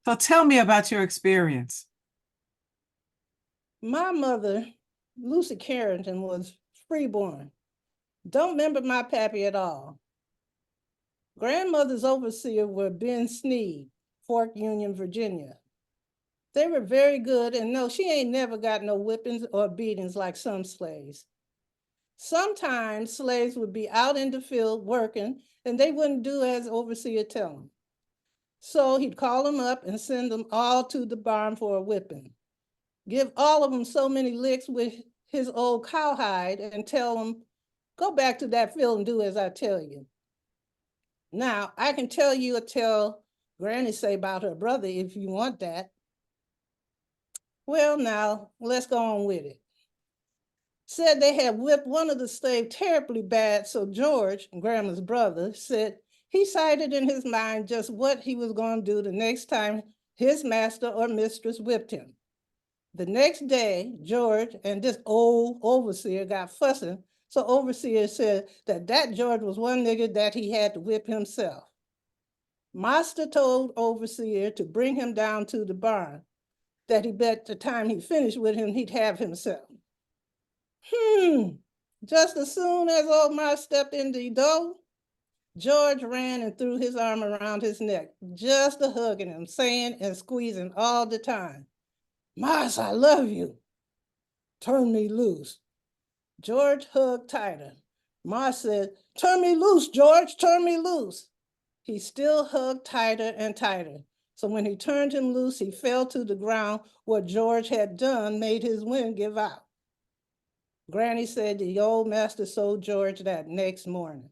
So tell me about your experience. My mother, Lucy Carrington, was freeborn. Don't remember my pappy at all. Grandmother's overseer were Ben Sneed, Fork Union, Virginia. They were very good, and no, she ain't never got no whippings or beatings like some slaves. Sometimes slaves would be out in the field working, and they wouldn't do as overseer tell them. So he'd call them up and send them all to the barn for a whipping. Give all of them so many licks with his old cowhide and tell them, go back to that field and do as I tell you. Now, I can tell you a tale Granny say about her brother if you want that. Well, now, let's go on with it. Said they had whipped one of the slaves terribly bad, so George, Grandma's brother, said he cited in his mind just what he was going to do the next time his master or mistress whipped him. The next day, George and this old overseer got fussing, so overseer said that George was one nigga that he had to whip himself. Master told overseer to bring him down to the barn, that he bet the time he finished with him, he'd have himself. Just as soon as old Ma stepped in the door, George ran and threw his arm around his neck, just a hugging him, saying and squeezing all the time, "Mas, I love you. Turn me loose." George hugged tighter. Ma said, "Turn me loose, George, turn me loose." He still hugged tighter and tighter. So when he turned him loose, he fell to the ground. What George had done made his wind give out. Granny said the old master sold George that next morning.